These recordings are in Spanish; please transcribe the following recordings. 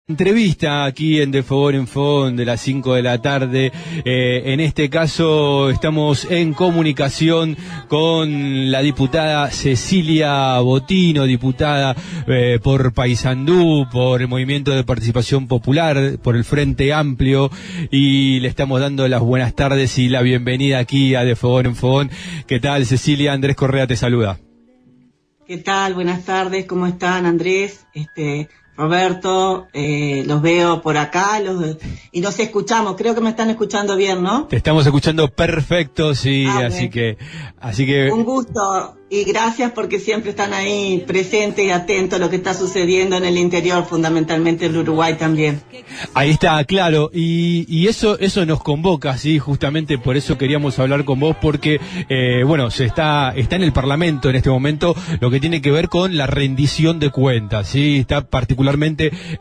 Entrevista aquí en De Fogón en Fogón de las 5 de la tarde. En este caso estamos en comunicación con la diputada Cecilia Botino, diputada por Paysandú, por el Movimiento de Participación Popular, por el Frente Amplio, y le estamos dando las buenas tardes y la bienvenida aquí a De Fogón en Fogón. ¿Qué tal, Cecilia? Andrés Correa te saluda. ¿Qué tal? Buenas tardes, ¿cómo están, Andrés? Roberto, los veo por acá y nos escuchamos, creo que me están escuchando bien, ¿no? Te estamos escuchando perfecto, sí, así que... Un gusto y gracias porque siempre están ahí presentes y atentos a lo que está sucediendo en el interior, fundamentalmente en Uruguay también. Ahí está, claro, y eso nos convoca, sí, justamente por eso queríamos hablar con vos, porque, está en el Parlamento en este momento lo que tiene que ver con la rendición de cuentas, sí, está particularmente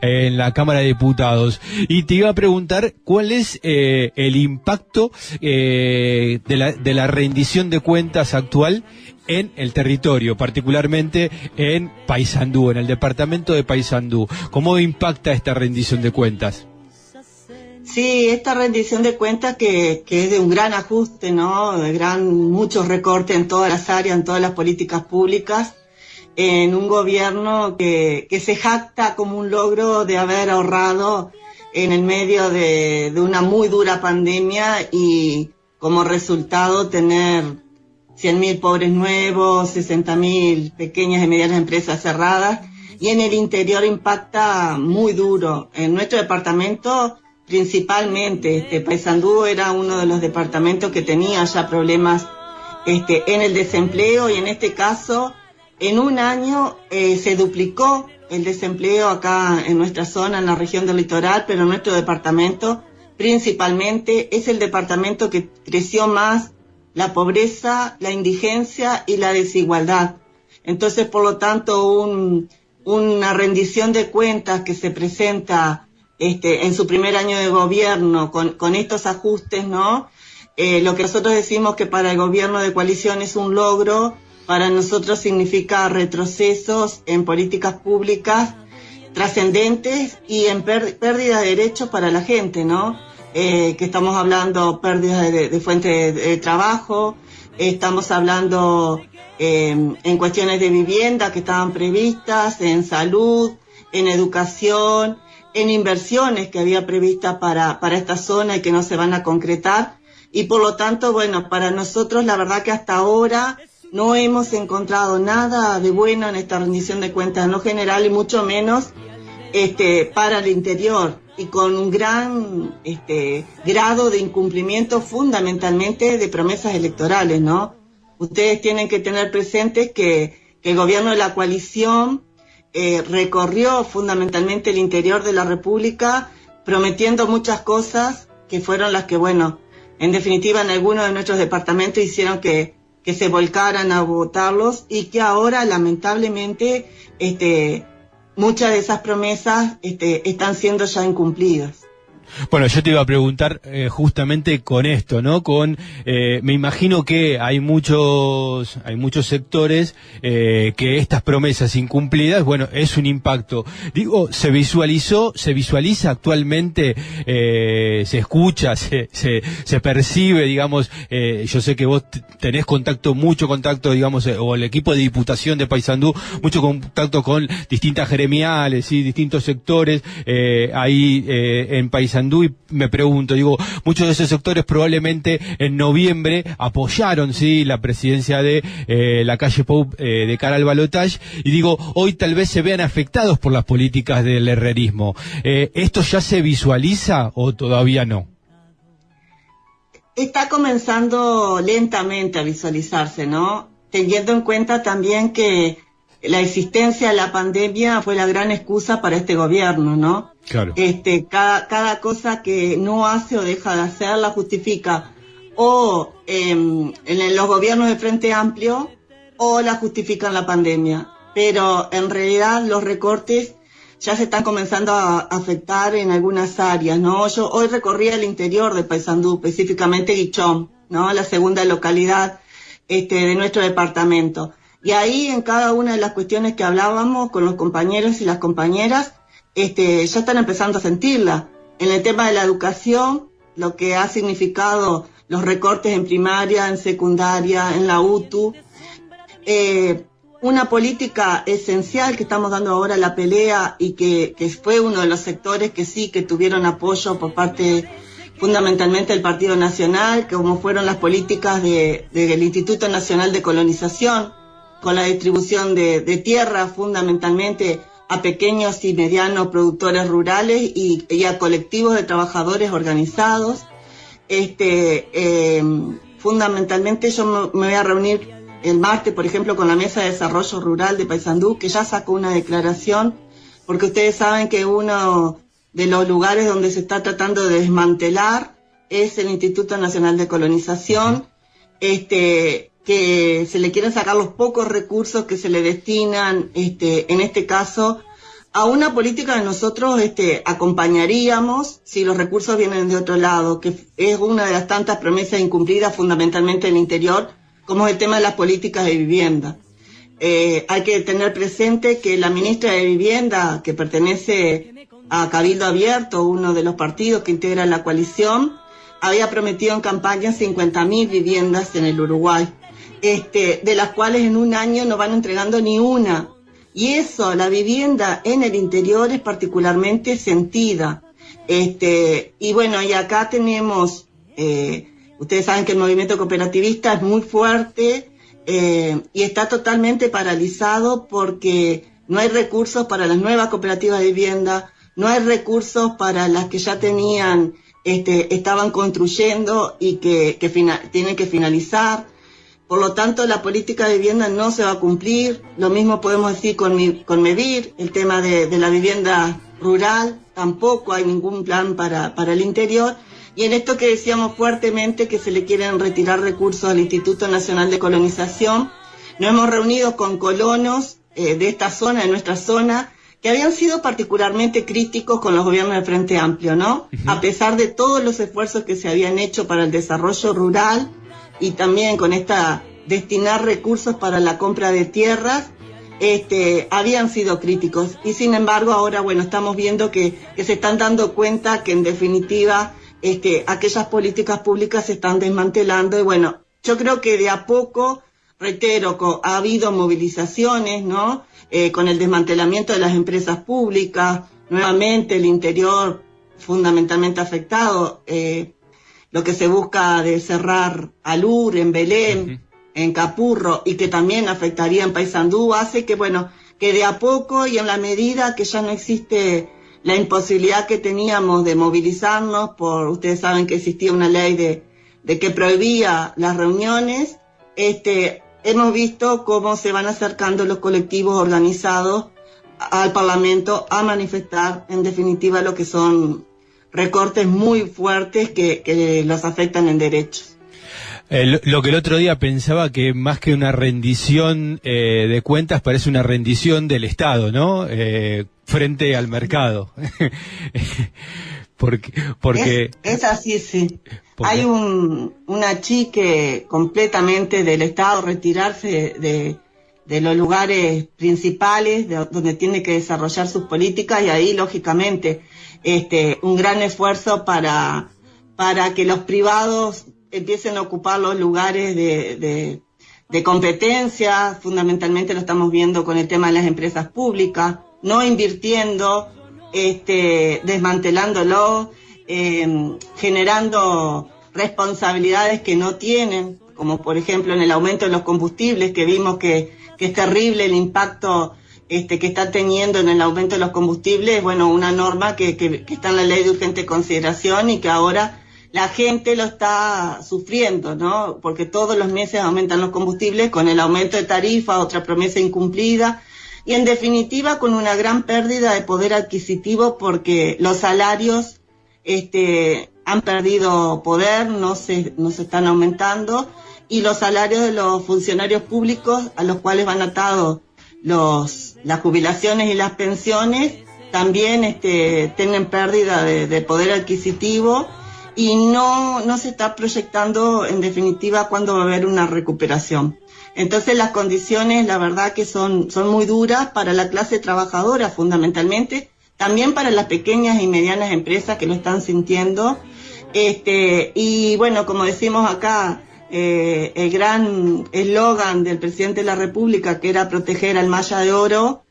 en la Cámara de Diputados, y te iba a preguntar cuál es el impacto de la rendición de cuentas actual en el territorio, particularmente en Paysandú, en el departamento de Paysandú. ¿Cómo impacta esta rendición de cuentas? Sí, esta rendición de cuentas que es de un gran ajuste, ¿no? Muchos recortes en todas las áreas, en todas las políticas públicas, en un gobierno que se jacta como un logro de haber ahorrado en el medio de una muy dura pandemia y como resultado tener 100.000 pobres nuevos, 60.000 pequeñas y medianas empresas cerradas, y en el interior impacta muy duro. En nuestro departamento, principalmente, Paysandú era uno de los departamentos que tenía ya problemas en el desempleo, y en este caso, en un año se duplicó el desempleo acá en nuestra zona, en la región del litoral, pero en nuestro departamento, principalmente, es el departamento que creció más la pobreza, la indigencia y la desigualdad. Entonces, por lo tanto, una rendición de cuentas que se presenta en su primer año de gobierno con estos ajustes, ¿no? Lo que nosotros decimos que para el gobierno de coalición es un logro, para nosotros significa retrocesos en políticas públicas trascendentes y en pérdida de derechos para la gente, ¿no? Que estamos hablando pérdidas de fuentes de trabajo, estamos hablando en cuestiones de vivienda que estaban previstas, en salud, en educación, en inversiones que había previstas para esta zona y que no se van a concretar. Y por lo tanto, para nosotros la verdad que hasta ahora no hemos encontrado nada de bueno en esta rendición de cuentas, no general y mucho menos para el interior, y con un gran grado de incumplimiento fundamentalmente de promesas electorales, ¿no? Ustedes tienen que tener presentes que el gobierno de la coalición recorrió fundamentalmente el interior de la República prometiendo muchas cosas que fueron las que, en definitiva en algunos de nuestros departamentos hicieron que se volcaran a votarlos, y que ahora lamentablemente muchas de esas promesas están siendo ya incumplidas. Bueno, yo te iba a preguntar justamente con esto, ¿no? Me imagino que hay muchos sectores que estas promesas incumplidas, es un impacto. Digo, se visualiza actualmente, se escucha, se percibe, digamos, yo sé que vos tenés mucho contacto, digamos, o el equipo de diputación de Paysandú, mucho contacto con distintas gremiales, ¿sí? Distintos sectores, ahí en Paysandú. Y me pregunto, muchos de esos sectores probablemente en noviembre apoyaron, sí, la presidencia de la calle Pou de cara al balotaje, y hoy tal vez se vean afectados por las políticas del herrerismo. ¿Esto ya se visualiza o todavía no? Está comenzando lentamente a visualizarse, ¿no? Teniendo en cuenta también que la existencia de la pandemia fue la gran excusa para este gobierno, ¿no? Claro. Cada cosa que no hace o deja de hacer la justifica o en los gobiernos de Frente Amplio o la justifican la pandemia. Pero en realidad los recortes ya se están comenzando a afectar en algunas áreas, ¿no? Yo hoy recorrí el interior de Paysandú, específicamente Guichón, ¿no? La segunda localidad de nuestro departamento. Y ahí en cada una de las cuestiones que hablábamos con los compañeros y las compañeras, ya están empezando a sentirla. En el tema de la educación, lo que ha significado los recortes en primaria, en secundaria, en la UTU, una política esencial que estamos dando ahora la pelea y que fue uno de los sectores que tuvieron apoyo por parte fundamentalmente del Partido Nacional, como fueron las políticas del Instituto Nacional de Colonización, con la distribución de tierra fundamentalmente a pequeños y medianos productores rurales y a colectivos de trabajadores organizados. Fundamentalmente yo me voy a reunir el martes, por ejemplo, con la Mesa de Desarrollo Rural de Paysandú, que ya sacó una declaración, porque ustedes saben que uno de los lugares donde se está tratando de desmantelar es el Instituto Nacional de Colonización, que se le quieren sacar los pocos recursos que se le destinan, en este caso, a una política que nosotros acompañaríamos si los recursos vienen de otro lado, que es una de las tantas promesas incumplidas fundamentalmente en el interior, como es el tema de las políticas de vivienda. Hay que tener presente que la ministra de Vivienda, que pertenece a Cabildo Abierto, uno de los partidos que integran la coalición, había prometido en campaña 50.000 viviendas en el Uruguay, de las cuales en un año no van entregando ni una. Y eso, la vivienda en el interior es particularmente sentida. Y bueno, y acá tenemos, ustedes saben que el movimiento cooperativista es muy fuerte y está totalmente paralizado porque no hay recursos para las nuevas cooperativas de vivienda, no hay recursos para las que ya tenían, estaban construyendo y que tienen que finalizar. Por lo tanto, la política de vivienda no se va a cumplir. Lo mismo podemos decir con MEVIR, el tema de la vivienda rural, tampoco hay ningún plan para el interior. Y en esto que decíamos fuertemente que se le quieren retirar recursos al Instituto Nacional de Colonización, nos hemos reunido con colonos de esta zona, de nuestra zona, que habían sido particularmente críticos con los gobiernos del Frente Amplio, ¿no? Uh-huh. A pesar de todos los esfuerzos que se habían hecho para el desarrollo rural y también con destinar recursos para la compra de tierras, habían sido críticos. Y sin embargo, ahora, bueno, estamos viendo que se están dando cuenta que en definitiva aquellas políticas públicas se están desmantelando. Y bueno, yo creo que de a poco, reitero, ha habido movilizaciones, ¿no? Con el desmantelamiento de las empresas públicas, nuevamente el interior fundamentalmente afectado, lo que se busca de cerrar Alur, en Belén, uh-huh, en Capurro, y que también afectaría en Paysandú, hace que, bueno, que de a poco y en la medida que ya no existe la imposibilidad que teníamos de movilizarnos, ustedes saben que existía una ley de que prohibía las reuniones, hemos visto cómo se van acercando los colectivos organizados al Parlamento a manifestar, en definitiva, lo que son recortes muy fuertes que los afectan en derechos. Lo que el otro día pensaba que más que una rendición de cuentas parece una rendición del Estado, ¿no? Frente al mercado. porque es así, sí. Hay una chique completamente del Estado retirarse de los lugares principales donde tiene que desarrollar sus políticas, y ahí lógicamente un gran esfuerzo para que los privados empiecen a ocupar los lugares de competencia. Fundamentalmente lo estamos viendo con el tema de las empresas públicas, no invirtiendo, desmantelándolo, generando responsabilidades que no tienen, como por ejemplo en el aumento de los combustibles, que vimos que es terrible el impacto que está teniendo en el aumento de los combustibles. Bueno, una norma que está en la ley de urgente consideración y que ahora la gente lo está sufriendo, ¿no? Porque todos los meses aumentan los combustibles con el aumento de tarifa, otra promesa incumplida, y en definitiva con una gran pérdida de poder adquisitivo, porque los salarios han perdido poder, no se están aumentando, y los salarios de los funcionarios públicos, a los cuales van atados las jubilaciones y las pensiones, también tienen pérdida de poder adquisitivo, y no se está proyectando en definitiva cuándo va a haber una recuperación. Entonces las condiciones, la verdad que son muy duras para la clase trabajadora fundamentalmente, también para las pequeñas y medianas empresas que lo están sintiendo. Y bueno, como decimos acá, el gran eslogan del presidente de la República, que era proteger al Maya de Oro,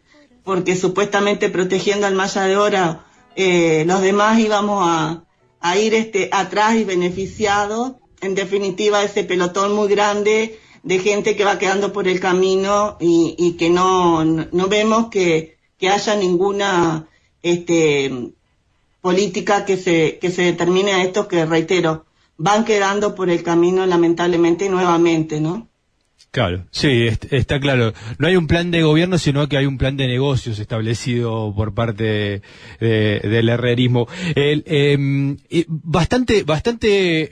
porque supuestamente protegiendo al Maya de Oro, los demás íbamos a ir atrás y beneficiados. En definitiva, ese pelotón muy grande de gente que va quedando por el camino y que no vemos que haya ninguna política que se determine a estos que, reitero, van quedando por el camino lamentablemente nuevamente, ¿no? Claro, sí, está claro. No hay un plan de gobierno, sino que hay un plan de negocios establecido por parte del herrerismo. Bastante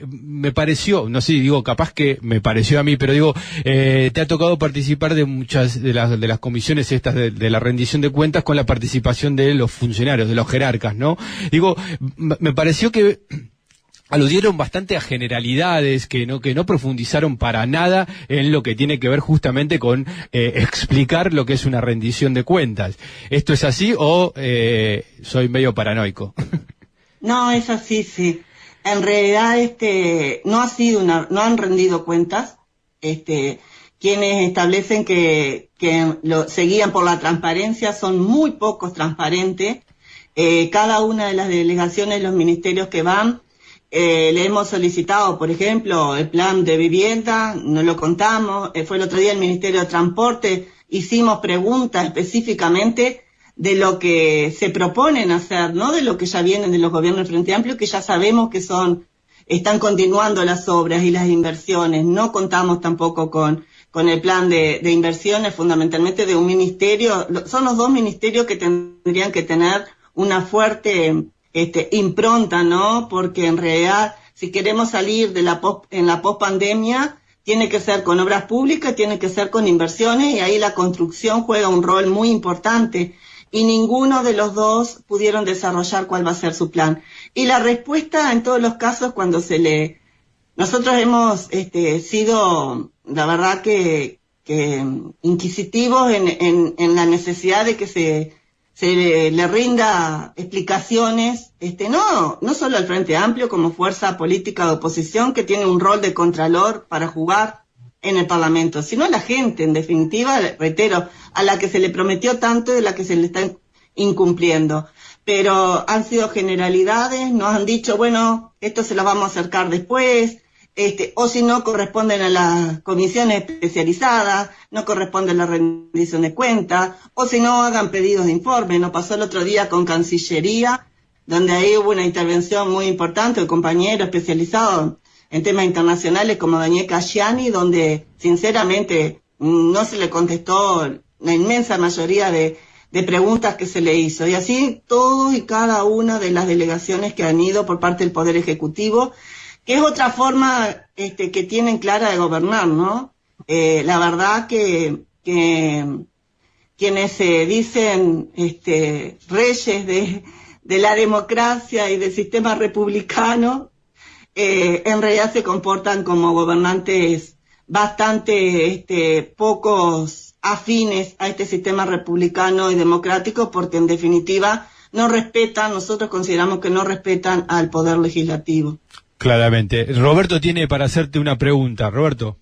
me pareció, no sé, digo, capaz que me pareció a mí, pero digo, te ha tocado participar de muchas de las comisiones estas de la rendición de cuentas con la participación de los funcionarios, de los jerarcas, ¿no? Digo, me pareció que aludieron bastante a generalidades que no profundizaron para nada en lo que tiene que ver justamente con explicar lo que es una rendición de cuentas. ¿Esto es así o soy medio paranoico? No, es así, sí. En realidad no han rendido cuentas. Quienes establecen que se guían por la transparencia son muy pocos transparentes. Cada una de las delegaciones, los ministerios que van, le hemos solicitado, por ejemplo, el plan de vivienda, no lo contamos, fue el otro día el Ministerio de Transporte, hicimos preguntas específicamente de lo que se proponen hacer, no de lo que ya vienen de los gobiernos del Frente Amplio, que ya sabemos que están continuando las obras y las inversiones. No contamos tampoco con el plan de inversiones, fundamentalmente de un ministerio. Son los dos ministerios que tendrían que tener una fuerte impronta, ¿no? Porque en realidad, si queremos salir en la pospandemia, tiene que ser con obras públicas, tiene que ser con inversiones, y ahí la construcción juega un rol muy importante. Y ninguno de los dos pudieron desarrollar cuál va a ser su plan. Y la respuesta en todos los casos, nosotros hemos sido, la verdad que inquisitivos en la necesidad de que se le rinda explicaciones, no solo al Frente Amplio como fuerza política de oposición que tiene un rol de contralor para jugar en el Parlamento, sino a la gente, en definitiva, reitero, a la que se le prometió tanto y de la que se le está incumpliendo. Pero han sido generalidades, nos han dicho, bueno, esto se lo vamos a acercar después, o si no corresponden a las comisiones especializadas, no corresponde a la rendición de cuentas, o si no hagan pedidos de informe. Nos pasó el otro día con Cancillería, donde ahí hubo una intervención muy importante de compañeros especializados en temas internacionales como Daniel Casciani, donde sinceramente no se le contestó la inmensa mayoría de preguntas que se le hizo. Y así todos y cada una de las delegaciones que han ido por parte del Poder Ejecutivo, que es otra forma que tienen clara de gobernar, ¿no? La verdad que quienes se dicen reyes de la democracia y del sistema republicano, en realidad se comportan como gobernantes bastante pocos afines a este sistema republicano y democrático, porque en definitiva nosotros consideramos que no respetan al poder legislativo. Claramente. Roberto tiene para hacerte una pregunta. Roberto.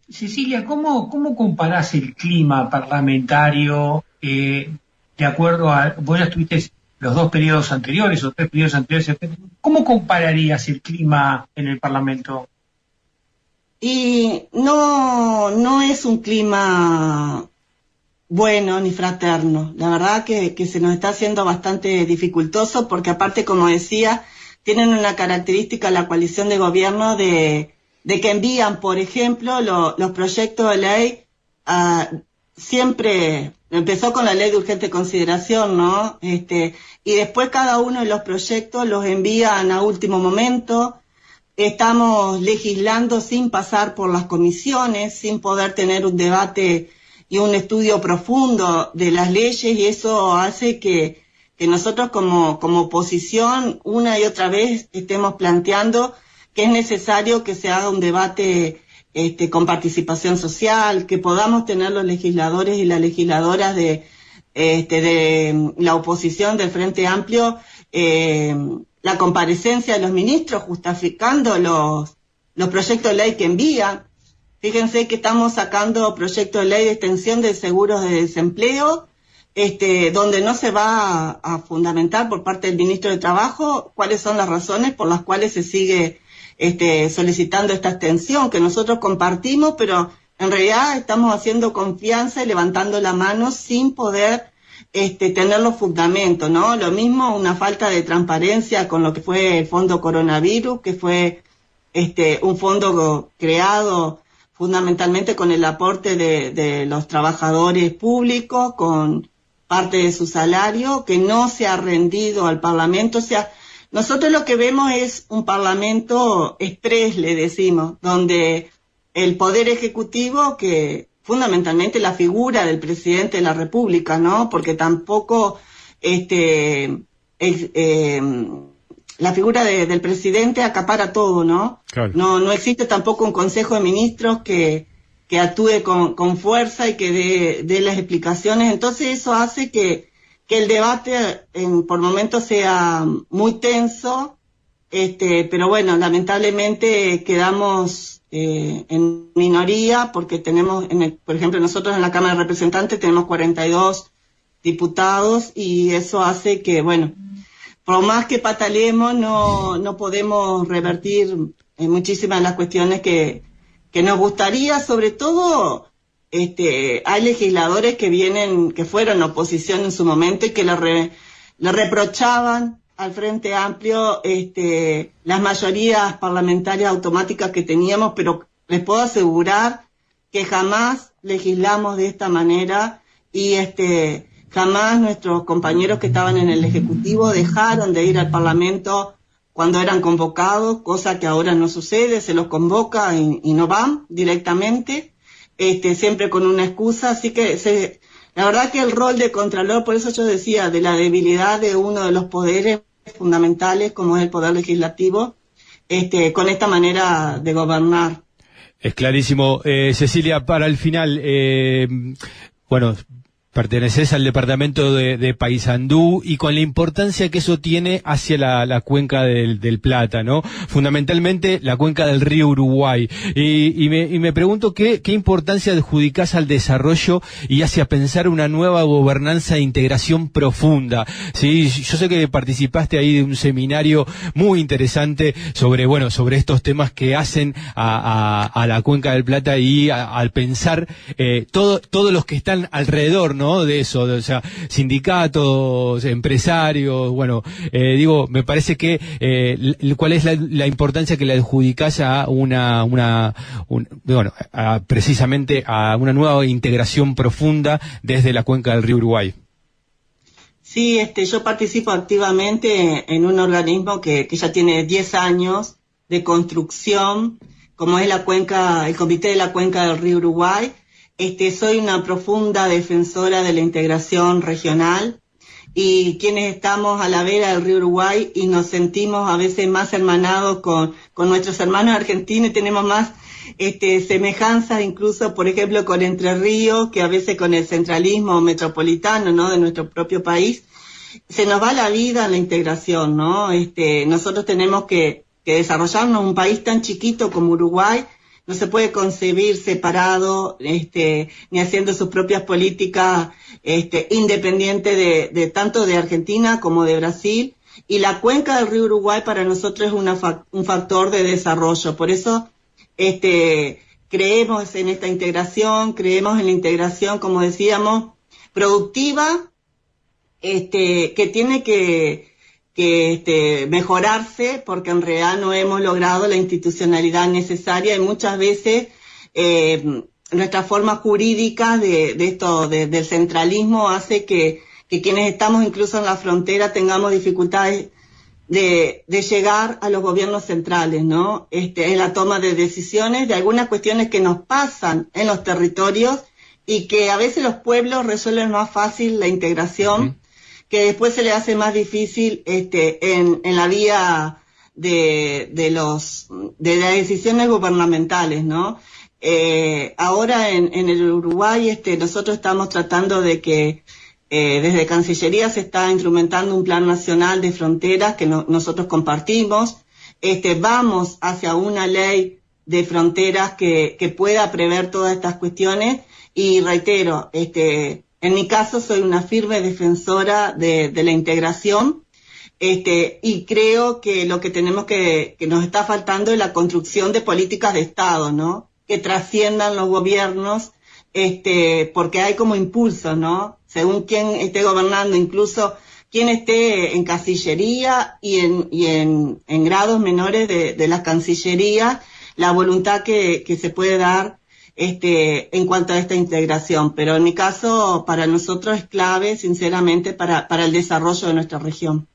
Cecilia, ¿cómo comparás el clima parlamentario de acuerdo a... Vos ya estuviste los 2 periodos anteriores o 3 periodos anteriores. ¿Cómo compararías el clima en el Parlamento? Y no es un clima bueno ni fraterno. La verdad que se nos está haciendo bastante dificultoso, porque aparte, como decía, tienen una característica la coalición de gobierno de que envían, por ejemplo, los proyectos de ley, siempre empezó con la ley de urgente consideración, ¿no? Y después cada uno de los proyectos los envían a último momento. Estamos legislando sin pasar por las comisiones, sin poder tener un debate y un estudio profundo de las leyes, y eso hace que nosotros como oposición una y otra vez estemos planteando que es necesario que se haga un debate con participación social, que podamos tener los legisladores y las legisladoras de la oposición del Frente Amplio, la comparecencia de los ministros justificando los proyectos de ley que envían. Fíjense que estamos sacando proyectos de ley de extensión de seguros de desempleo, donde no se va a fundamentar por parte del ministro de Trabajo cuáles son las razones por las cuales se sigue solicitando esta extensión, que nosotros compartimos, pero en realidad estamos haciendo confianza y levantando la mano sin poder tener los fundamentos, ¿no? Lo mismo, una falta de transparencia con lo que fue el Fondo Coronavirus, que fue un fondo creado fundamentalmente con el aporte de los trabajadores públicos, con parte de su salario, que no se ha rendido al Parlamento. O sea, nosotros lo que vemos es un Parlamento express, le decimos, donde el Poder Ejecutivo, que fundamentalmente la figura del Presidente de la República, ¿no? Porque tampoco la figura del presidente acapara todo, ¿no? Claro. No existe tampoco un Consejo de Ministros que actúe con fuerza y que dé las explicaciones. Entonces eso hace que el debate por momentos sea muy tenso, pero bueno, lamentablemente quedamos en minoría porque tenemos, por ejemplo, nosotros en la Cámara de Representantes tenemos 42 diputados y eso hace que, bueno, por más que pataleemos, no podemos revertir muchísimas de las cuestiones que nos gustaría. Sobre todo, hay legisladores que fueron oposición en su momento y que le reprochaban al Frente Amplio las mayorías parlamentarias automáticas que teníamos, pero les puedo asegurar que jamás legislamos de esta manera y jamás nuestros compañeros que estaban en el Ejecutivo dejaron de ir al Parlamento cuando eran convocados, cosa que ahora no sucede, se los convoca y no van directamente, siempre con una excusa. Así que la verdad que el rol de Contralor, por eso yo decía, de la debilidad de uno de los poderes fundamentales, como es el Poder Legislativo, con esta manera de gobernar. Es clarísimo. Cecilia, para el final, bueno, perteneces al departamento de Paysandú y con la importancia que eso tiene hacia la cuenca del Plata, ¿no? Fundamentalmente la cuenca del río Uruguay. Y me pregunto qué importancia adjudicás al desarrollo y hacia pensar una nueva gobernanza de integración profunda. Sí, yo sé que participaste ahí de un seminario muy interesante sobre estos temas que hacen a la cuenca del Plata y al pensar todos los que están alrededor, ¿no? De eso, o sea, sindicatos, empresarios, me parece que cuál es la importancia que le adjudicás a precisamente a una nueva integración profunda desde la cuenca del río Uruguay. Sí, yo participo activamente en un organismo que ya tiene 10 años de construcción, como es el Comité de la Cuenca del Río Uruguay. Soy una profunda defensora de la integración regional y quienes estamos a la vera del río Uruguay y nos sentimos a veces más hermanados con nuestros hermanos argentinos y tenemos más semejanzas incluso, por ejemplo, con Entre Ríos, que a veces con el centralismo metropolitano, ¿no?, de nuestro propio país, se nos va la vida en la integración, ¿no? Nosotros tenemos que desarrollarnos. Un país tan chiquito como Uruguay no se puede concebir separado, ni haciendo sus propias políticas, independiente de tanto de Argentina como de Brasil. Y la cuenca del río Uruguay para nosotros es un factor de desarrollo. Por eso, creemos en esta integración, creemos en la integración, como decíamos, productiva, que tiene que mejorarse, porque en realidad no hemos logrado la institucionalidad necesaria y muchas veces nuestra forma jurídica del centralismo hace que quienes estamos incluso en la frontera tengamos dificultades de llegar a los gobiernos centrales, ¿no? En la toma de decisiones de algunas cuestiones que nos pasan en los territorios y que a veces los pueblos resuelven más fácil la integración, que después se le hace más difícil en la vía de las decisiones gubernamentales, ¿no? Ahora en el Uruguay nosotros estamos tratando de que Desde Cancillería se está instrumentando un plan nacional de fronteras que nosotros compartimos. Vamos hacia una ley de fronteras que pueda prever todas estas cuestiones y reitero, en mi caso soy una firme defensora de la integración, y creo que lo que tenemos que nos está faltando es la construcción de políticas de Estado, ¿no? Que trasciendan los gobiernos, porque hay como impulsos, ¿no? Según quién esté gobernando, incluso quien esté en Cancillería y en grados menores de la Cancillería, la voluntad que se puede dar en cuanto a esta integración. Pero en mi caso, para nosotros es clave, sinceramente, para el desarrollo de nuestra región.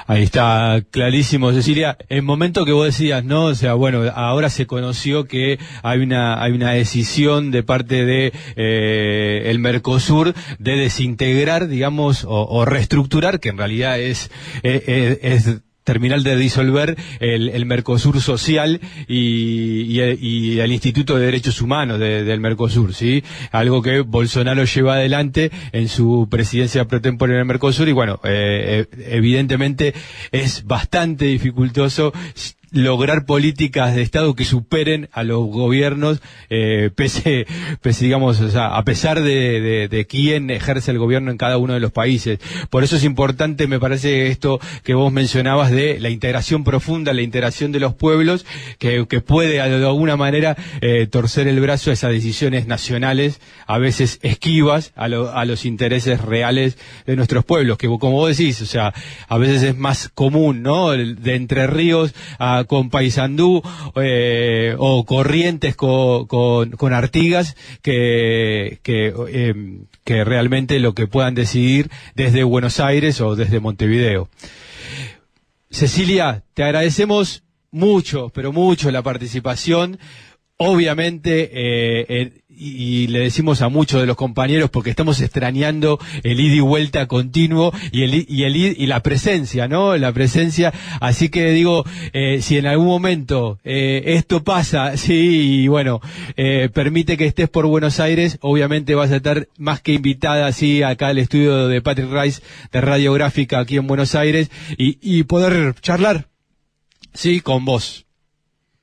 Ahí está clarísimo, Cecilia. El momento que vos decías, ¿no? O sea, bueno, ahora se conoció que hay una decisión de parte de el Mercosur de desintegrar, digamos, o reestructurar, que en realidad es terminar de disolver el Mercosur social y el Instituto de Derechos Humanos del Mercosur, ¿sí? Algo que Bolsonaro lleva adelante en su presidencia pro tempore en el Mercosur y bueno, evidentemente es bastante dificultoso lograr políticas de Estado que superen a los gobiernos, pese, digamos, o sea, a pesar de quién ejerce el gobierno en cada uno de los países. Por eso es importante, me parece, esto que vos mencionabas de la integración profunda, la integración de los pueblos, que puede de alguna manera torcer el brazo a esas decisiones nacionales, a veces esquivas a los intereses reales de nuestros pueblos, que como vos decís, o sea, a veces es más común, ¿no? De Entre Ríos con Paysandú, o Corrientes con Artigas, que realmente lo que puedan decidir desde Buenos Aires o desde Montevideo. Cecilia, te agradecemos mucho, pero mucho la participación. Obviamente, y le decimos a muchos de los compañeros, porque estamos extrañando el ida y vuelta continuo y la presencia, ¿no? La presencia. Así que digo, si en algún momento esto pasa, sí, y bueno, permite que estés por Buenos Aires, obviamente vas a estar más que invitada, sí, acá al estudio de Patrick Rice de Radiográfica aquí en Buenos Aires y poder charlar, sí, con vos.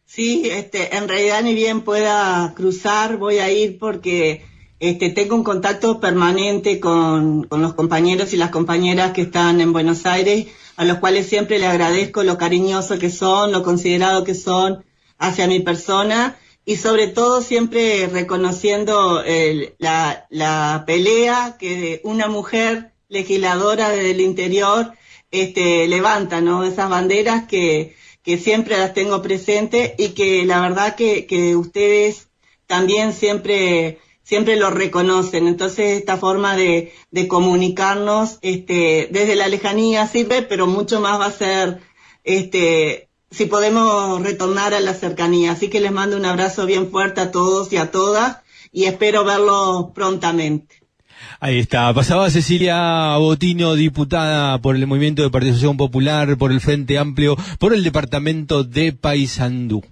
Sí, en realidad ni bien pueda cruzar, voy a ir porque tengo un contacto permanente con los compañeros y las compañeras que están en Buenos Aires, a los cuales siempre le agradezco lo cariñoso que son, lo considerado que son hacia mi persona y sobre todo siempre reconociendo la pelea que una mujer legisladora desde el interior levanta, ¿no? Esas banderas que siempre las tengo presentes y que la verdad que ustedes también siempre lo reconocen. Entonces esta forma de comunicarnos desde la lejanía sirve, pero mucho más va a ser si podemos retornar a la cercanía. Así que les mando un abrazo bien fuerte a todos y a todas y espero verlos prontamente. Ahí está, pasaba Cecilia Botino, diputada por el Movimiento de Participación Popular, por el Frente Amplio, por el departamento de Paysandú.